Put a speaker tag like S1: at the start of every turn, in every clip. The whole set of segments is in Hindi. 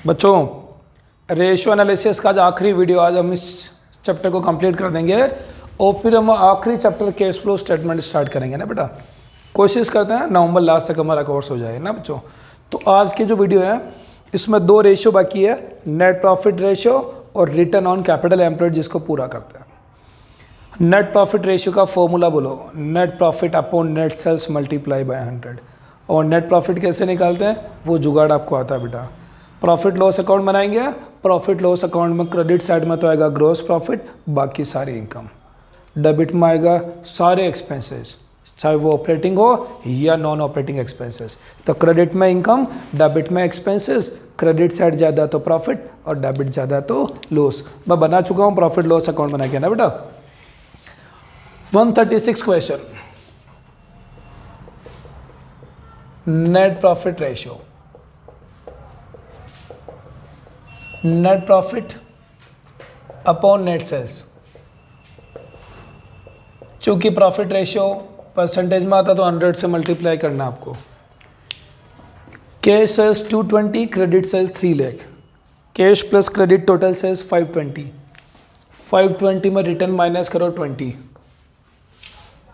S1: बच्चों रेशियो एनालिसिस का आज आखिरी वीडियो, आज हम इस चैप्टर को कंप्लीट कर देंगे और फिर हम आखिरी chapter cash flow statement start करेंगे ना बेटा। कोशिश करते हैं नवंबर लास्ट तक हमारा कोर्स हो जाए ना बच्चों। तो आज की जो वीडियो है इसमें दो रेशियो बाकी है, नेट प्रॉफिट रेशियो और रिटर्न ऑन कैपिटल एम्प्लॉयड, जिसको पूरा करते हैं। नेट प्रॉफिट रेशियो का फॉर्मूला बोलो, net profit upon net sales multiply by 100। और नेट प्रॉफिट कैसे निकालते हैं वो जुगाड़ आपको आता है बेटा। प्रॉफिट लॉस अकाउंट बनाएंगे, प्रॉफिट लॉस अकाउंट में क्रेडिट साइड में तो आएगा ग्रॉस प्रॉफिट, बाकी सारी इनकम। डेबिट में आएगा सारे एक्सपेंसेस, चाहे वो ऑपरेटिंग हो या नॉन ऑपरेटिंग एक्सपेंसेस। तो क्रेडिट में इनकम, डेबिट में एक्सपेंसेस, क्रेडिट साइड ज़्यादा तो प्रॉफिट और डेबिट ज़्यादा तो लॉस। मैं बना चुका हूँ प्रॉफिट लॉस अकाउंट बना के ना बेटा। 136 question, net profit ratio, net profit upon net sales. चूंकि प्रॉफिट रेशियो परसेंटेज में आता तो 100 से मल्टीप्लाई करना आपको। Cash sales 220, credit sales 3 lakh. Cash plus credit total sales 520। 520 में रिटर्न माइनस करो 20,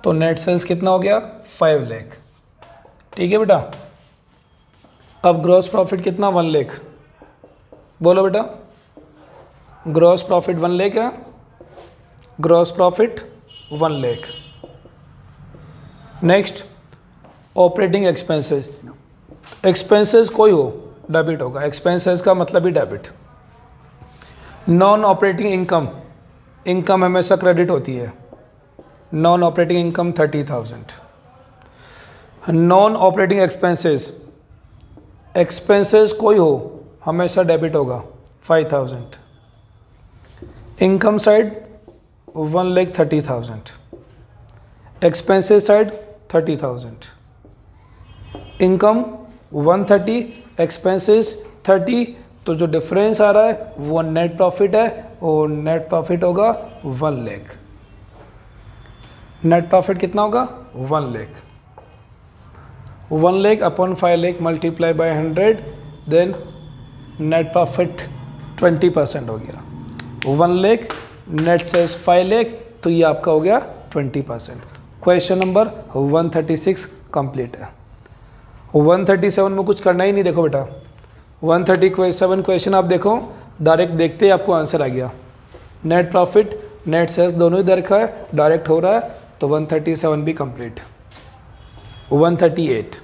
S1: तो नेट सेल्स कितना हो गया 5 लाख। ठीक है बेटा। अब ग्रॉस प्रॉफिट कितना 1 लाख, बोलो बेटा। ग्रॉस प्रॉफिट 1 लाख है, gross profit 1 lakh. Next operating expenses, expenses कोई हो डेबिट होगा, एक्सपेंसेस का मतलब ही debit. Non operating income, income हमेशा क्रेडिट होती है। Non operating income 30,000। Non operating expenses, expenses कोई हो हमेशा डेबिट होगा 5,000। Income side 1,30,000, expenses side 30,000। Income 130, expenses 30, तो जो डिफरेंस आ रहा है वो नेट प्रॉफिट है और नेट प्रॉफिट होगा 1 लाख। नेट प्रॉफिट कितना होगा 1 lakh. 1 lakh upon 5 lakh multiply by 100, then net profit 20% हो गया। 1 लाख नेट सेल्स 5 लाख, तो ये आपका हो गया 20%। क्वेश्चन नंबर 136 कंप्लीट है। 137 में कुछ करना ही नहीं, देखो बेटा 137 क्वेश्चन आप देखो, डायरेक्ट देखते ही आपको आंसर आ गया। नेट प्रॉफिट नेट सेल्स दोनों ही दे रखा है, डायरेक्ट हो रहा है, तो 137 भी complete. 138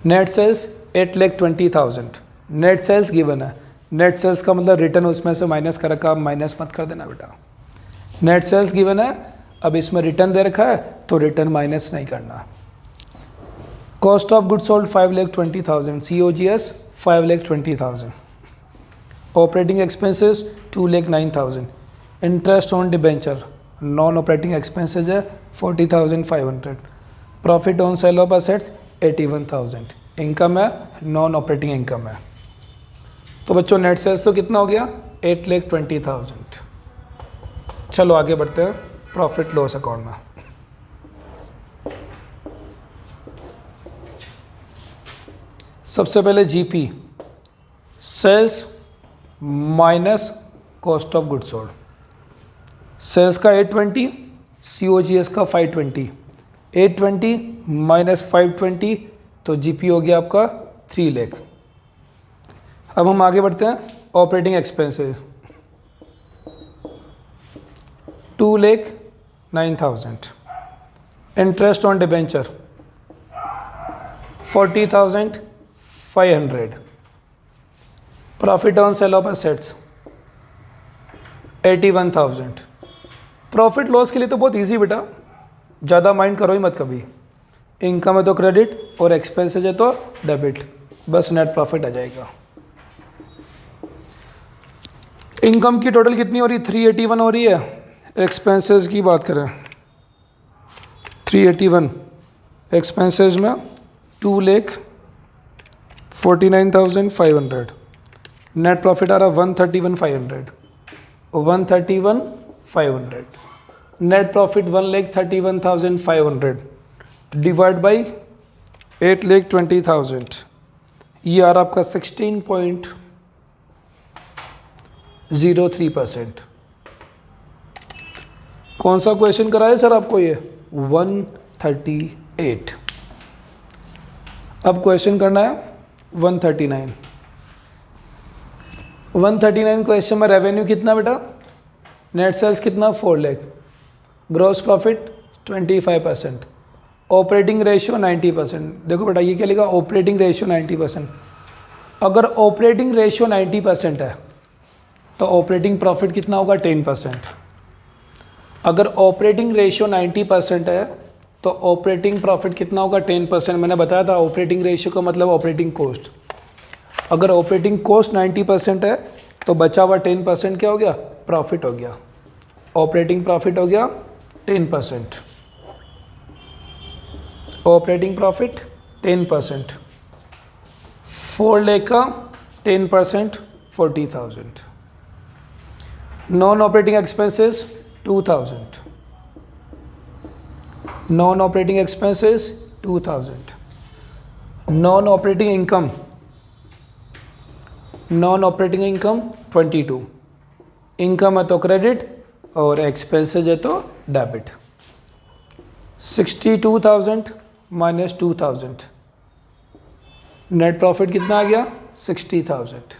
S1: net sales 8,20,000। Net sales given है, नेट सेल्स का मतलब रिटर्न उसमें से माइनस कर रखा, माइनस मत कर देना बेटा। नेट सेल्स गिवन है, अब इसमें रिटर्न दे रखा है तो रिटर्न माइनस नहीं करना। Cost of good sold 5,20,000, COGS 5,20,000। Operating expenses 2,09,000। Interest on debenture non operating expenses है 40,500। Profit on sale of assets 81,000। Income है नॉन ऑपरेटिंग इनकम है। तो बच्चों नेट सेल्स तो कितना हो गया 8,20,000। चलो आगे बढ़ते हैं प्रॉफिट लॉस अकाउंट में। सबसे पहले GP, sales minus cost of good sold. Sales का 820, COGS का 520। 820 माइनस 520, तो GP हो गया आपका 3 लाख। अब हम आगे बढ़ते हैं operating expenses 2,09,000। Interest on debenture 40,500। Profit on sale of assets 81,000। Profit loss के लिए तो बहुत इजी बेटा, ज़्यादा माइंड करो ही मत कभी। इनकम है तो क्रेडिट और एक्सपेंसेज है तो डेबिट, बस नेट प्रॉफिट आ जाएगा। इनकम की टोटल कितनी हो रही है 381 हो रही है। एक्सपेंसेस की बात करें 381, एक्सपेंसेस में 2,49,500। नेट प्रॉफिट आ रहा 131,500। 131,500 नेट प्रॉफिट 1,31,500 डिवाइड बाई 8,20,000, ये आ रहा आपका 16.5 0.03%। कौन सा क्वेश्चन कराया सर आपको ये? 138। अब क्वेश्चन करना है 139। 139 क्वेश्चन में रेवेन्यू कितना बेटा? नेट सेल्स कितना? 4 lakh. Gross profit 25%। Operating ratio 90%। देखो बेटा ये क्या लिखा? Operating ratio 90%। अगर ऑपरेटिंग रेशियो 90% है तो ऑपरेटिंग प्रॉफिट कितना होगा? 10%। अगर ऑपरेटिंग रेशियो 90% है तो ऑपरेटिंग प्रॉफिट कितना होगा? 10%। मैंने बताया था ऑपरेटिंग रेशियो का मतलब ऑपरेटिंग कॉस्ट। अगर ऑपरेटिंग कॉस्ट 90% है तो बचा हुआ 10% क्या हो गया? प्रॉफिट हो गया। ऑपरेटिंग प्रॉफिट हो गया 10%। Operating profit 10%। 4 लाख का 10% 40,000। Non operating expenses 2,000। Non operating expenses 2,000। Non operating income 22। Income है तो क्रेडिट और एक्सपेंसेज है तो डेबिट। 62,000 माइनस 2,000। नेट प्रॉफिट कितना आ गया? 60,000।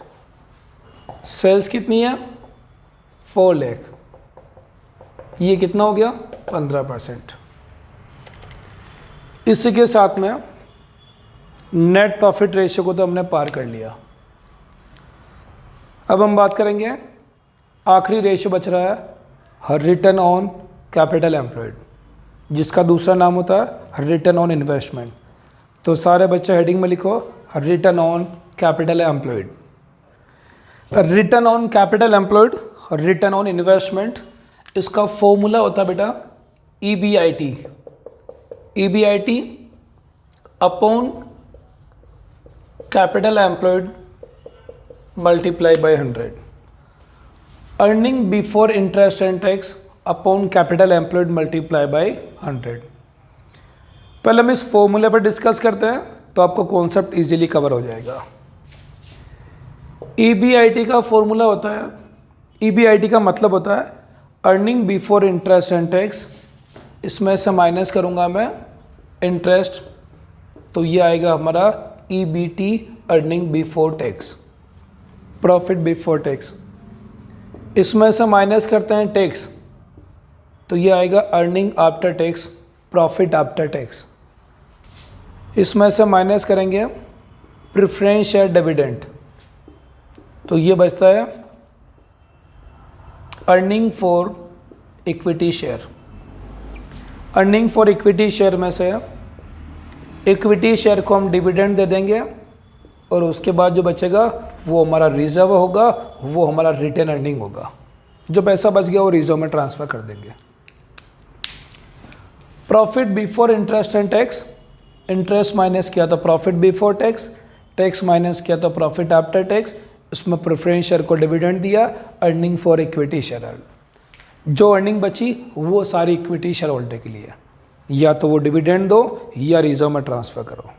S1: सेल्स कितनी है? 4 लाख। ये कितना हो गया? 15%। इसी के साथ में नेट प्रॉफिट रेशियो को तो हमने पार कर लिया। अब हम बात करेंगे, आखिरी रेशियो बच रहा है रिटर्न ऑन कैपिटल एम्प्लॉयड, जिसका दूसरा नाम होता है रिटर्न ऑन इन्वेस्टमेंट। तो सारे बच्चे हेडिंग में लिखो return on capital employed. Return on capital employed, return on investment, इसका फॉर्मूला होता है बेटा EBIT। EBIT upon capital employed multiply by 100। Earning before interest and tax upon capital employed multiply by 100। पहले हम इस फॉर्मूले पर डिस्कस करते हैं तो आपको कॉन्सेप्ट इजीली कवर हो जाएगा। EBIT का फॉर्मूला होता है, EBIT का मतलब होता है earning before interest and tax. इसमें से माइनस करूंगा मैं इंटरेस्ट, तो ये आएगा हमारा EBT earning before tax, profit before tax. इसमें से माइनस करते हैं टैक्स, तो ये आएगा earning after tax, profit after tax. इसमें से माइनस करेंगे प्रेफरेंस शेयर डिविडेंड, तो ये बचता है earning for equity share. Earning for equity share में से इक्विटी शेयर को हम डिविडेंड दे देंगे और उसके बाद जो बचेगा वो हमारा रिजर्व होगा, वो हमारा रिटेन अर्निंग होगा। जो पैसा बच गया वो रिजर्व में ट्रांसफर कर देंगे। Profit before interest and tax, interest minus किया तो profit before tax, tax minus किया तो प्रॉफिट आफ्टर टैक्स। इसमें प्रेफरेंस शेयर को डिविडेंड दिया, अर्निंग फॉर इक्विटी शेयर। जो अर्निंग बची वो सारी इक्विटी शेयर होल्डर के लिए, या तो वो डिविडेंड दो या रिजर्व में ट्रांसफ़र करो।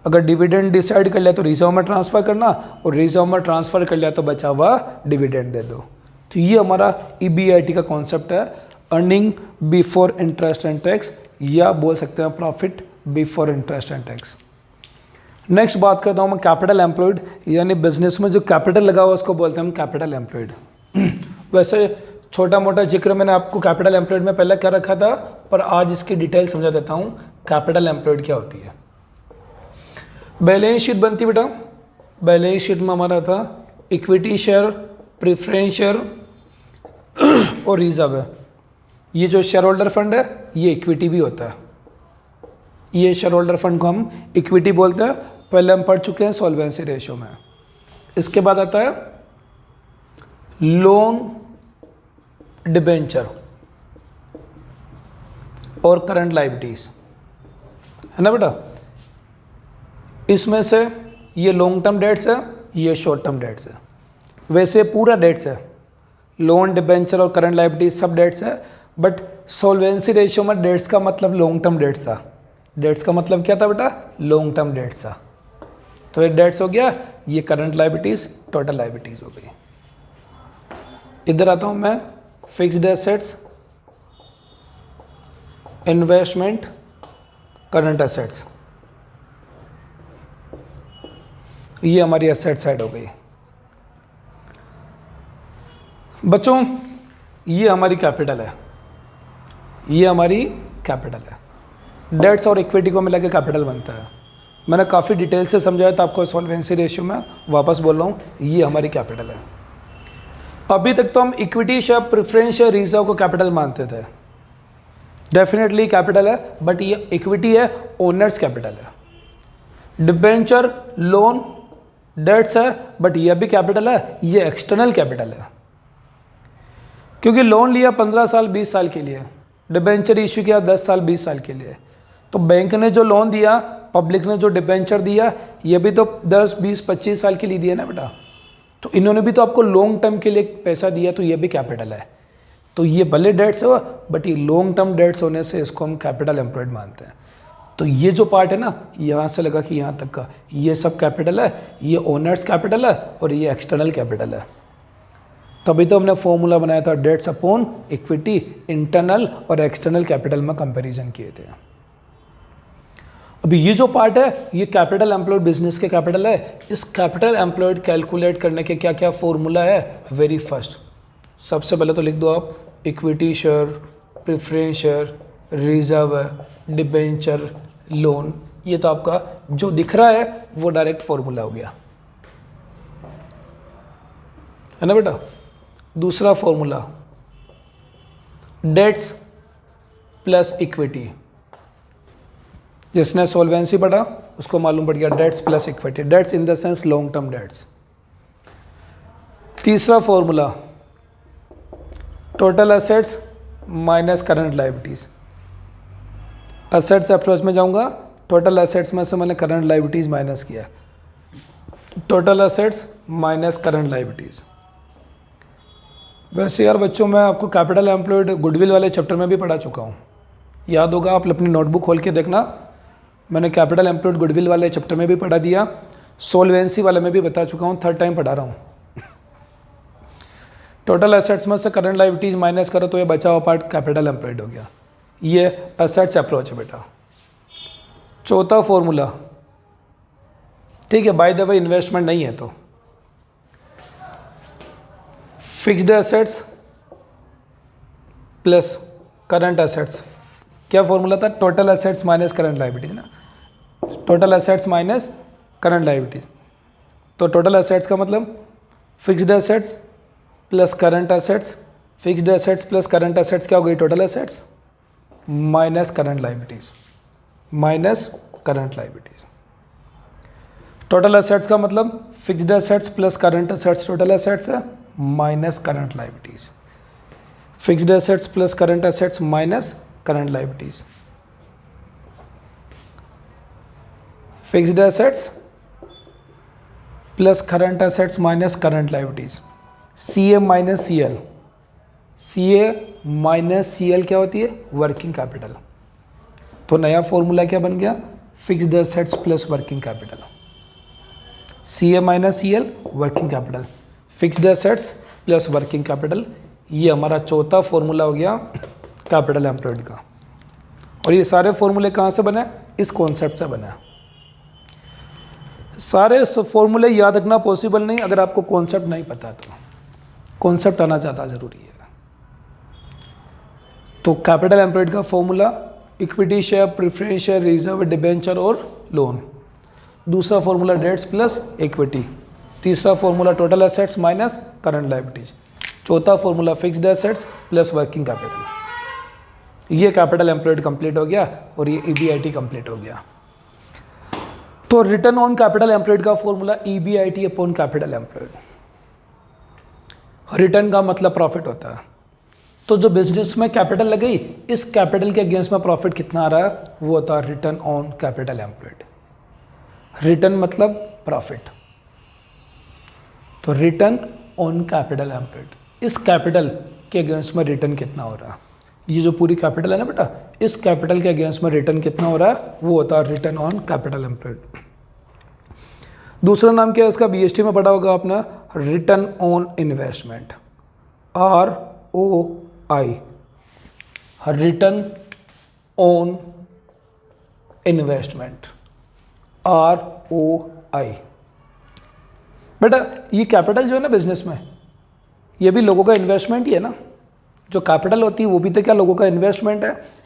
S1: अगर डिविडेंड डिसाइड कर लिया तो रिजर्व में ट्रांसफ़र करना, और रिजर्व में ट्रांसफ़र कर लिया तो बचा हुआ डिविडेंड दे दो। तो ये हमारा EBIT का कॉन्सेप्ट है, earning before interest and tax, या बोल सकते हैं profit before interest and tax. Next बात करता हूँ मैं कैपिटल एम्प्लॉयड, यानी बिजनेस में जो कैपिटल लगा हुआ उसको बोलते हैं हम कैपिटल एम्प्लॉयड। वैसे छोटा मोटा जिक्र मैंने आपको कैपिटल एम्प्लॉयड में पहले क्या रखा था, पर आज इसकी डिटेल समझा देता हूँ कैपिटल एम्प्लॉयड क्या होती है। बैलेंस शीट बनती बेटा, बैलेंस शीट में हमारा था इक्विटी शेयर, प्रेफरेंस शेयर और रिजर्व है। ये जो शेयर होल्डर फंड है ये इक्विटी भी होता है, ये शेयर होल्डर फंड को हम इक्विटी बोलते हैं। पहले हम पढ़ चुके हैं सॉल्वेंसी रेशियो में। इसके बाद आता है लोन, डिबेंचर और करंट लायबिलिटीज, है ना बेटा। इसमें से ये लॉन्ग टर्म डेट्स है, ये शॉर्ट टर्म डेट्स है। वैसे पूरा डेट्स है, लोन, डिबेंचर और करंट लायबिलिटीज सब डेट्स है, बट सॉल्वेंसी रेशियो में डेट्स का मतलब लॉन्ग टर्म डेट्स था। डेट्स का मतलब क्या था बेटा? लॉन्ग टर्म डेट्स था। तो ये डेट्स हो गया, ये करंट लायबिलिटीज, टोटल लायबिलिटीज हो गई। इधर आता हूं मैं, fixed assets, investment, current assets, ये हमारी एसेट साइड हो गई। बच्चों ये हमारी कैपिटल है, ये हमारी कैपिटल है। डेट्स और इक्विटी को मिला के कैपिटल बनता है। मैंने काफ़ी डिटेल से समझाया था आपको सॉल्वेंसी रेशियो में, वापस बोल रहा हूँ, ये हमारी कैपिटल है। अभी तक तो हम equity share, preference share, reserve को कैपिटल मानते थे। डेफिनेटली कैपिटल है, बट ये इक्विटी है, ओनर्स कैपिटल है। डिबेंचर, लोन, डेट्स है, बट ये भी कैपिटल है, ये एक्सटर्नल कैपिटल है। क्योंकि लोन लिया 15 साल 20 साल के लिए, डिबेंचर इश्यू किया 10 साल 20 साल के लिए, तो बैंक ने जो लोन दिया, पब्लिक ने जो डिबेंचर दिया, ये भी तो 10 20 25 साल के लिए दिया ना बेटा। तो इन्होंने भी तो आपको लॉन्ग टर्म के लिए पैसा दिया, तो ये भी कैपिटल है। तो ये भले डेट्स है, बट ये लॉन्ग टर्म डेट्स होने से इसको हम कैपिटल एम्प्लॉयड मानते हैं। तो ये जो पार्ट है ना, यहाँ से लगा कि यहाँ तक का, ये सब कैपिटल है, ये ओनर्स कैपिटल है और ये एक्सटर्नल कैपिटल है। तभी तो हमने फॉर्मूला बनाया था, डेट्स अपॉन इक्विटी, इंटरनल और एक्सटर्नल कैपिटल में कंपैरिजन किए थे। अभी ये जो पार्ट है, ये कैपिटल एम्प्लॉयड बिजनेस के कैपिटल है। इस कैपिटल एम्प्लॉयड कैलकुलेट करने के क्या क्या फॉर्मूला है? वेरी फर्स्ट, सबसे पहले तो लिख दो आप, equity share, preference share, reserve है, डिबेंचर, लोन। ये तो आपका जो दिख रहा है वो डायरेक्ट फॉर्मूला हो गया, है ना बेटा। दूसरा फॉर्मूला, डेट्स प्लस इक्विटी। जिसने सॉल्वेंसी पढ़ा उसको मालूम पड़ गया, debts plus equity, debts in the sense long term debts. तीसरा formula, total assets minus current liabilities. Assets approach में जाऊंगा, टोटल एसेट्स में से मैंने करंट लायबिलिटीज माइनस किया, total assets minus current liabilities. वैसे यार बच्चों, मैं आपको कैपिटल एम्प्लॉयड गुडविल वाले चैप्टर में भी पढ़ा चुका हूँ, याद होगा, आप अपनी नोटबुक खोल के देखना, मैंने कैपिटल एम्प्लॉयड गुडविल वाले चैप्टर में भी पढ़ा दिया, सोल्वेंसी वाले में भी बता चुका हूँ, थर्ड टाइम पढ़ा रहा हूँ। टोटल एसेट्स में से करंट लायबिलिटीज माइनस करो तो ये बचा हुआ पार्ट कैपिटल एम्प्लॉयड हो गया। ये एसेट्स अप्रोच है बेटा। चौथा फॉर्मूला, ठीक है, बाय द वे इन्वेस्टमेंट नहीं है तो fixed assets plus current assets. क्या फॉर्मूला था? Total assets minus current liabilities ना, total assets minus current liabilities. तो टोटल एसेट्स का मतलब fixed assets plus current assets, fixed assets plus current assets क्या हो गई? Total assets minus current liabilities, minus current liabilities. Total assets का मतलब fixed assets plus current assets total assets है, minus current liabilities. Fixed assets plus current assets minus current liabilities. Fixed assets plus current assets minus current liabilities. C A minus C L, C A minus C L क्या होती है? Working capital. तो नया फॉर्मूला क्या बन गया? Fixed assets plus working capital. C A minus C L working capital, fixed assets plus working capital. ये हमारा चौथा फॉर्मूला हो गया कैपिटल एम्प्लॉयड का। और ये सारे फॉर्मूले कहाँ से बने? इस कॉन्सेप्ट से बने। सारे फॉर्मूले याद रखना पॉसिबल नहीं अगर आपको कॉन्सेप्ट नहीं पता, तो कॉन्सेप्ट आना ज़्यादा ज़रूरी है। तो कैपिटल एम्प्लॉयड का formula, equity share, preference share, reserve, debenture और लोन। दूसरा फॉर्मूला डेट्स प्लस इक्विटी। तीसरा formula total assets minus current liabilities. चौथा formula fixed assets plus working capital. ये कैपिटल एम्प्लॉयड कंप्लीट हो गया और ये ईबीआईटी कंप्लीट हो गया। तो रिटर्न ऑन कैपिटल एम्प्लॉयड का formula EBIT upon capital employed. Return का मतलब प्रॉफिट होता है। तो जो बिजनेस में कैपिटल लगी, इस कैपिटल के अगेंस्ट में प्रॉफिट कितना आ रहा है, वो होता है return on capital employed. Return मतलब प्रॉफिट, तो रिटर्न ऑन कैपिटल एम्प्लॉयड, इस कैपिटल के अगेंस्ट में रिटर्न कितना हो रहा है। ये जो पूरी कैपिटल है ना बेटा, इस कैपिटल के अगेंस्ट में रिटर्न कितना हो रहा है, वो होता है रिटर्न ऑन कैपिटल एम्प्लॉयड। दूसरा नाम क्या है इसका? बीएसटी में पढ़ा होगा आपने, return on investment. ROI, return on investment, ROI। बेटा ये कैपिटल जो है ना बिजनेस में, ये भी लोगों का इन्वेस्टमेंट ही है ना। जो कैपिटल होती है वो भी तो क्या लोगों का इन्वेस्टमेंट है।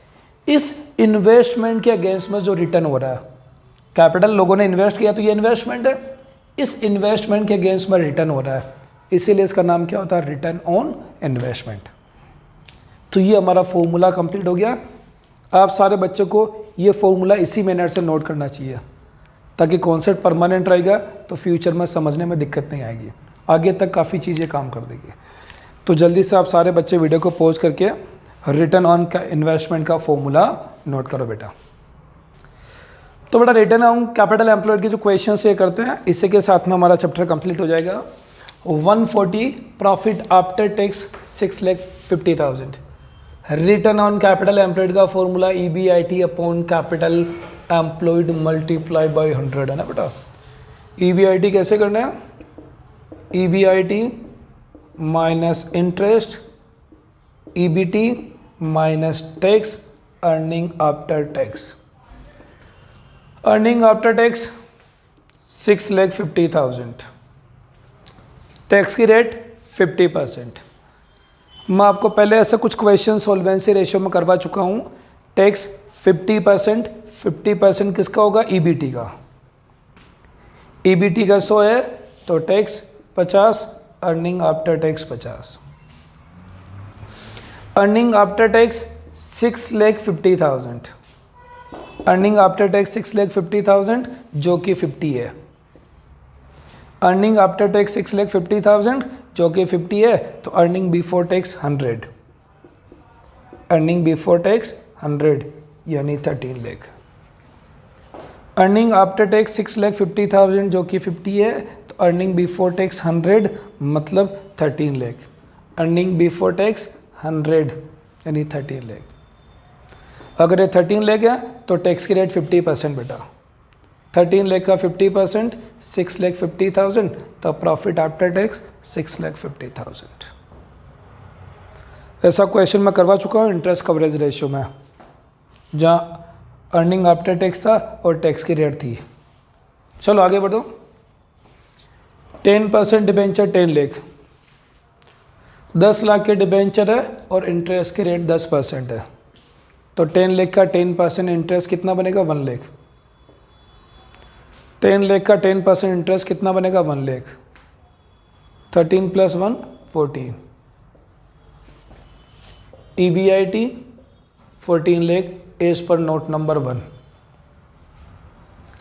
S1: इस इन्वेस्टमेंट के अगेंस्ट में जो रिटर्न हो रहा है, कैपिटल लोगों ने इन्वेस्ट किया तो ये इन्वेस्टमेंट है, इस इन्वेस्टमेंट के अगेंस्ट में रिटर्न हो रहा है, इसीलिए इसका नाम क्या होता है, रिटर्न ऑन इन्वेस्टमेंट। तो ये हमारा फॉर्मूला कंप्लीट हो गया। आप सारे बच्चों को ये फॉर्मूला इसी मिनट से नोट करना चाहिए, ताकि कॉन्सेप्ट परमानेंट रहेगा तो फ्यूचर में समझने में दिक्कत नहीं आएगी, आगे तक काफ़ी चीज़ें काम कर देगी। तो जल्दी से आप सारे बच्चे वीडियो को पॉज करके रिटर्न ऑन का इन्वेस्टमेंट का फॉर्मूला नोट करो बेटा। तो बेटा रिटर्न ऑन कैपिटल एम्प्लॉयड के जो क्वेश्चन ये करते हैं, इसी के साथ में हमारा चैप्टर कंप्लीट हो जाएगा। 140 profit after tax 6,50,000। Return on capital employed का formula EBIT upon capital employed multiply by 100 है ना बेटा। EBIT कैसे करना है, EBIT minus interest, EBT minus tax, earning after tax. Earning after tax 6,50,000, tax की रेट 50%। मैं आपको पहले ऐसा कुछ क्वेश्चन सॉल्वेंसी रेशियो में करवा चुका हूँ। टैक्स 50%, 50% किसका होगा, EBT का। EBT का 100 है तो tax 50, earning after tax 50। Earning after tax 6,50,000, earning after tax 6,50,000 जो कि 50 है। अर्निंग आफ्टर टैक्स 6,50,000 जो कि 50 है, तो earning before tax 100, earning before tax 100 यानी 13 लाख। अर्निंग आफ्टर टैक्स 6,50,000 जो कि 50 है, तो अर्निंग बिफोर टैक्स 100 मतलब 13 लाख। अर्निंग बिफोर टैक्स 100 यानी 13 लाख। अगर ये 13 लाख है तो टैक्स की रेट 50% बेटा। 13 लाख का 50% 6,50,000, तो प्रॉफिट आफ्टर टैक्स 6,50,000। ऐसा क्वेश्चन मैं करवा चुका हूँ इंटरेस्ट कवरेज रेशियो में, जहाँ अर्निंग आफ्टर टैक्स था और टैक्स की रेट थी। चलो आगे बढ़ो। 10% डिबेंचर 10 लाख, 10 लाख के डिबेंचर है और इंटरेस्ट की रेट 10% है, तो 10 लाख का 10% इंटरेस्ट कितना बनेगा, 1 लाख। 10 लाख का 10% इंटरेस्ट कितना बनेगा, 1 lakh. 13 + 1 14। EBIT 14 lakh as per note number 1।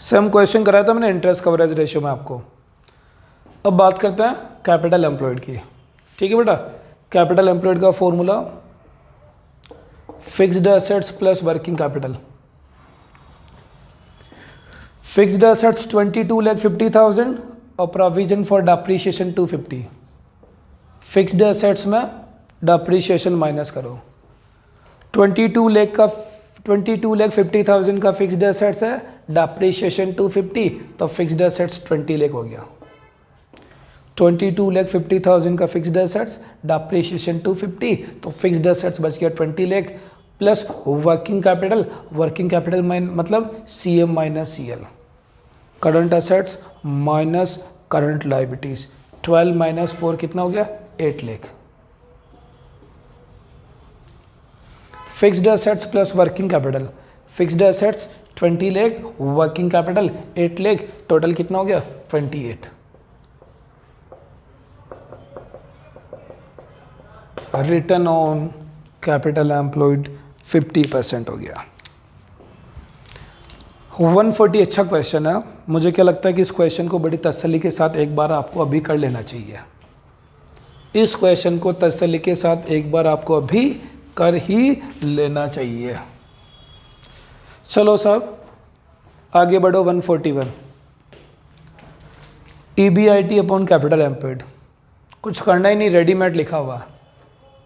S1: Same question कराया था मैंने इंटरेस्ट कवरेज रेशियो में आपको। अब बात करते हैं कैपिटल एम्प्लॉयड की। ठीक है बेटा, कैपिटल एम्प्लॉयड का formula fixed assets plus working capital. Fixed assets 22,50,000 और provision for depreciation 250। Fixed assets में डेप्रीशिएशन माइनस करो। 22,50,000 का फिक्स्ड एसेट्स है, डेप्रीशिएशन 250, तो फिक्स्ड एसेट्स 20 लाख हो गया। 22,50,000 का फिक्स्ड एसेट्स, डेप्रीशिएशन 250, तो फिक्स्ड एसेट्स बच गया 20 lakh plus working capital. Working capital मतलब CM minus CL। Current assets minus current liabilities. 12 - 4 कितना हो गया, 8 lakh. Fixed assets plus working capital. Fixed assets 20 lakh, working capital 8 lakh, total कितना हो गया, 28। रिटर्न ऑन कैपिटल एम्प्लॉयड 50% हो गया। 140 अच्छा क्वेश्चन है। मुझे क्या लगता है कि इस क्वेश्चन को बड़ी तसल्ली के साथ एक बार आपको अभी कर लेना चाहिए। इस क्वेश्चन को तसल्ली के साथ एक बार आपको अभी कर ही लेना चाहिए। चलो साहब आगे बढ़ो। 141 EBIT अपॉन कैपिटल एम्प्लॉयड। कुछ करना ही नहीं, रेडीमेड लिखा हुआ।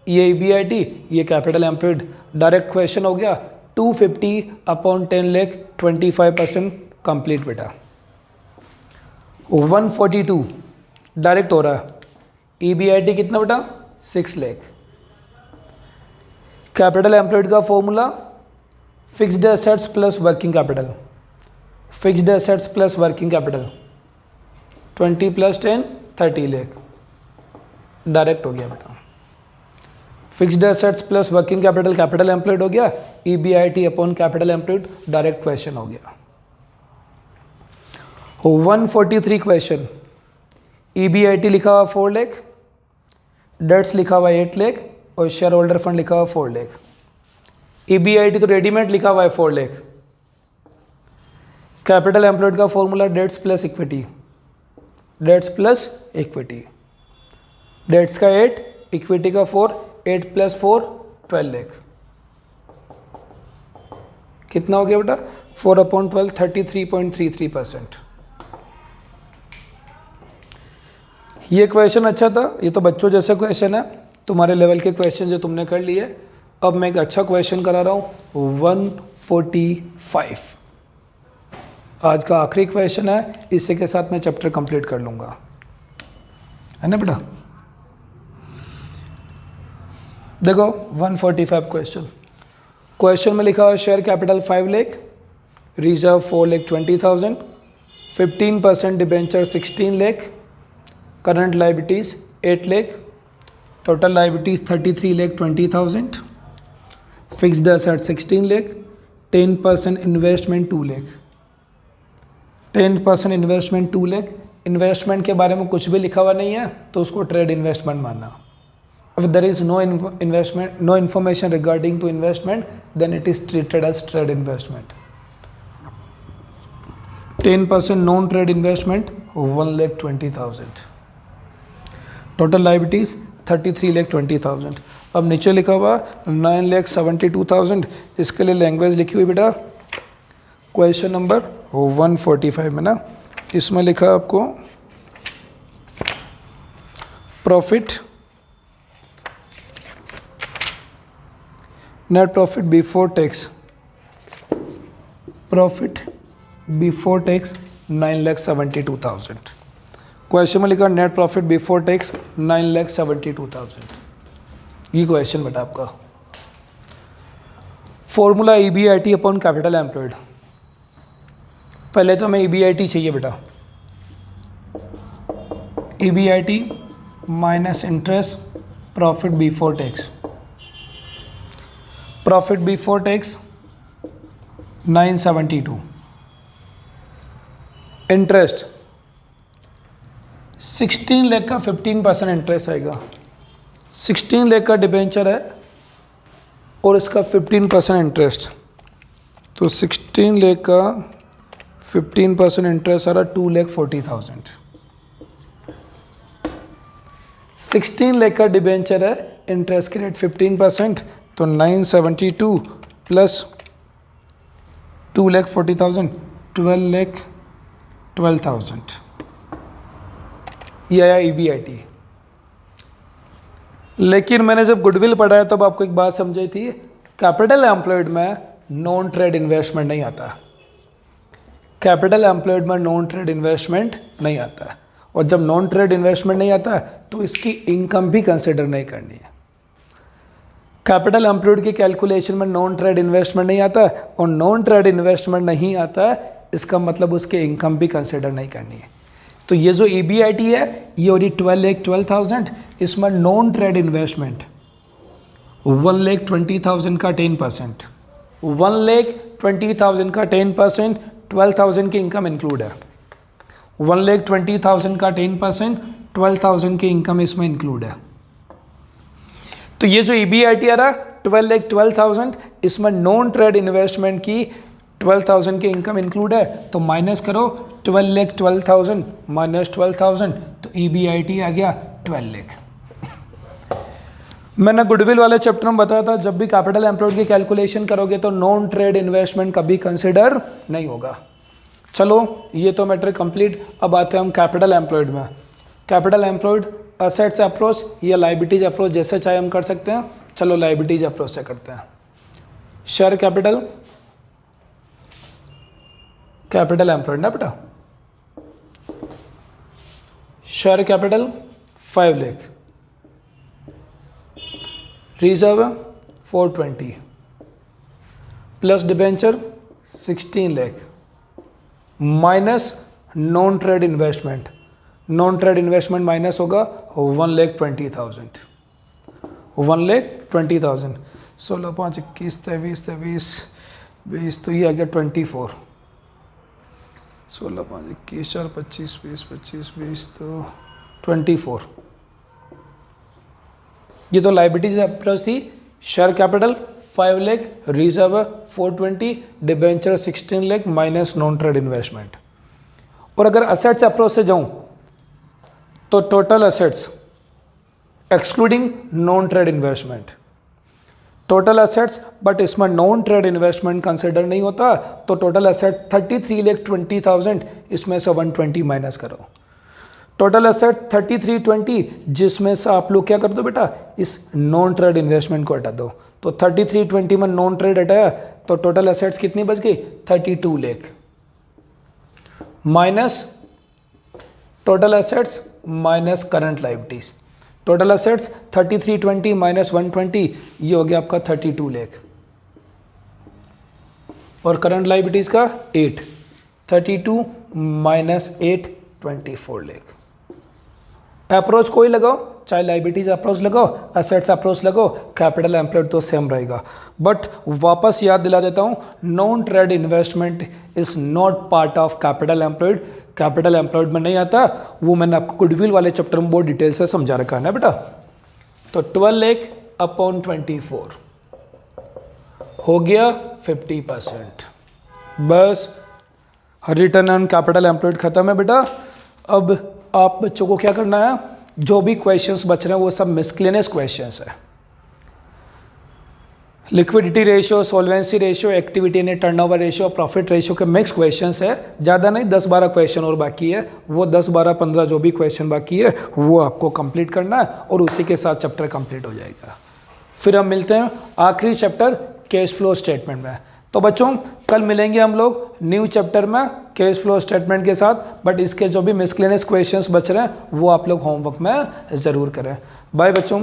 S1: ये EBIT, ये कैपिटल एम्प्लॉयड, डायरेक्ट क्वेश्चन हो गया। 250 अपॉन 10 लाख 25% कंप्लीट बेटा। 142 डायरेक्ट हो रहा है। EBIT कितना बेटा, 6 लाख। कैपिटल एम्प्लॉयड का formula fixed assets plus working capital, fixed assets plus working capital 20 + 10 30 lakh, direct हो गया बेटा। Fixed assets plus working capital capital employed हो गया, EBIT upon capital employed direct question हो गया। 143 क्वेश्चन, EBIT लिखा हुआ 4 लाख, डेट्स लिखा हुआ 8 लाख और शेयर होल्डर फंड लिखा हुआ 4 लाख। EBIT तो रेडीमेड लिखा हुआ है 4 लाख। कैपिटल एम्प्लॉयड का formula debts plus equity, debts plus equity, debts का 8, इक्विटी का 4, 8 + 4 12 लाख। कितना हो गया बेटा? 4/12 33.33%। ये क्वेश्चन अच्छा था, ये तो बच्चों जैसे क्वेश्चन है, तुम्हारे लेवल के क्वेश्चन जो तुमने कर लिए। अब मैं एक अच्छा क्वेश्चन करा रहा हूँ 145, आज का आखिरी क्वेश्चन है, इसी के साथ मैं चैप्टर कंप्लीट कर लूँगा, है ना बेटा। देखो 145 क्वेश्चन में लिखा हुआ share capital 5 lakh, reserve 4,20,000, 15% debenture 16 lakh, current liabilities 8 lakh, total liabilities 33,20,000, fixed asset 16 lakh, 10% investment 2 lakh, 10% investment 2 lakh. Investment के बारे में कुछ भी लिखा हुआ नहीं है तो उसको ट्रेड इन्वेस्टमेंट मानना। If there is no investment, no information regarding to investment, then it is treated as trade investment. 10% non-trade investment 1,20,000. Total liabilities 33,20,000. अब नीचे लिखा हुआ 9,72,000, इसके लिए लैंग्वेज लिखी हुई बेटा क्वेश्चन नंबर 145 में ना, इसमें लिखा आपको profit, net profit before tax, profit before tax 9,72,000। Question में लिखा नेट प्रॉफिट बिफोर टैक्स 9,72,000। ये क्वेश्चन बेटा आपका। Formula EBIT upon capital employed. पहले तो हमें EBIT चाहिए बेटा, EBIT minus interest profit before tax, profit before tax 972, interest 16 lakh का 15% इंटरेस्ट आएगा। 16 लाख का डिबेंचर है और इसका 15% इंटरेस्ट, तो 16 लाख का 15% इंटरेस्ट आ रहा 2,40,000। 16 लाख का डिबेंचर है, इंटरेस्ट के रेट 15%, तो 972 प्लस 2,40,000 12,12,000, ये आया EBIT। लेकिन मैंने जब गुडविल पढ़ाया तब आपको एक बात समझाई थी, कैपिटल एम्प्लॉयड में नॉन ट्रेड इन्वेस्टमेंट नहीं आता, कैपिटल एम्प्लॉयड में नॉन ट्रेड इन्वेस्टमेंट नहीं आता, और जब नॉन ट्रेड इन्वेस्टमेंट नहीं आता तो इसकी इनकम भी कंसिडर नहीं करनी है। कैपिटल एम्प्लॉयड की कैलकुलेशन में नॉन ट्रेड इन्वेस्टमेंट नहीं आता, और नॉन ट्रेड इन्वेस्टमेंट नहीं आता इसका मतलब उसके इनकम भी कंसिडर नहीं करनी है। तो ये जो EBIT है ये हो रही 12,12,000, इसमें नॉन ट्रेड इन्वेस्टमेंट 1,20,000 का 10%, 1,20,000 का 10%, 12,000 की इनकम इंक्लूड है। 1,20,000 का 10%, 12,000 की इनकम इसमें इंक्लूड है। तो ये जो EBIT आ रहा 12,12,000, इसमें नॉन ट्रेड इन्वेस्टमेंट की 12,000 की इनकम इंक्लूड है, तो माइनस करो 12,12,000 माइनस 12,000, तो EBIT आ गया 12 लाख। मैंने गुडविल वाले चैप्टर में बताया था जब भी कैपिटल एम्प्लॉयड की कैलकुलेशन करोगे तो नॉन ट्रेड इन्वेस्टमेंट कभी कंसिडर नहीं होगा। चलो ये तो मैटर कंप्लीट। अब आते हैं हम कैपिटल एम्प्लॉयड में। कैपिटल एम्प्लॉयड असेट्स अप्रोच या लाइबिलिटीज अप्रोच जैसे चाहे हम कर सकते हैं। चलो लाइबिलिटीज अप्रोच से करते हैं। शेयर कैपिटल, कैपिटल एम्प्लॉयड ना बेटा, share capital 5 lakh, reserve 420 plus debenture 16 lakh minus non trade investment, non trade investment minus होगा 1,20,000, 1,20,000, 16 5 21 23 23 20 तो ये आ गया 24, 16 5 21 4 25 20 25 20 तो 24। ये तो लाइबिलिटीज अप्रोच थी। Share capital 5 lakh, reserve 420, debenture 16 lakh minus non trade investment. और अगर असेट्स अप्रोच से जाऊं तो total assets excluding non trade investment, total assets, but इसमें नॉन ट्रेड इन्वेस्टमेंट कंसिडर नहीं होता, तो टोटल असेट 33,20,000, इसमें से 120 माइनस करो। टोटल असेट 3320, जिसमें से आप लोग क्या कर दो बेटा, इस नॉन ट्रेड इन्वेस्टमेंट को हटा दो। तो 3320 में नॉन ट्रेड हटाया तो टोटल असेट्स कितनी बच गई, 32 lakh minus total assets minus current liabilities. Total assets 3320 minus 120, ये हो गया आपका 32 लाख, और करंट लायबिलिटीज का 8, 32 माइनस 8 24 लाख। अप्रोच कोई लगाओ, चाहे लायबिलिटीज अप्रोच लगाओ, असेट्स अप्रोच लगाओ, कैपिटल एम्प्लॉयड तो सेम रहेगा। बट वापस याद दिला देता हूं, non trade investment is not part of capital employed, capital employed में नहीं आता, वो मैंने आपको गुडविल वाले चैप्टर में बहुत डिटेल से समझा रखा है ना बेटा। तो 12 लाख अपॉन 24 हो गया 50%। बस रिटर्न ऑन कैपिटल एम्प्लॉयड खत्म है बेटा। अब आप बच्चों को क्या करना है, जो भी क्वेश्चंस बच रहे हैं वो सब मिसक्लेनियस क्वेश्चंस है। Liquidity ratio, solvency ratio, activity ने टर्नओवर रेशियो, प्रॉफिट रेशियो के मिक्स क्वेश्चंस है, ज़्यादा नहीं, 10-12 क्वेश्चन और बाकी है। वो 10-12-15 जो भी क्वेश्चन बाकी है वो आपको कंप्लीट करना है, और उसी के साथ चैप्टर कंप्लीट हो जाएगा। फिर हम मिलते हैं आखिरी चैप्टर कैश फ्लो स्टेटमेंट में। तो बच्चों कल मिलेंगे हम लोग न्यू चैप्टर में कैश फ्लो स्टेटमेंट के साथ, बट इसके जो भी मिसक्लेनियस क्वेश्चंस बच रहे हैं वो आप लोग होमवर्क में ज़रूर करें। बाय बच्चों।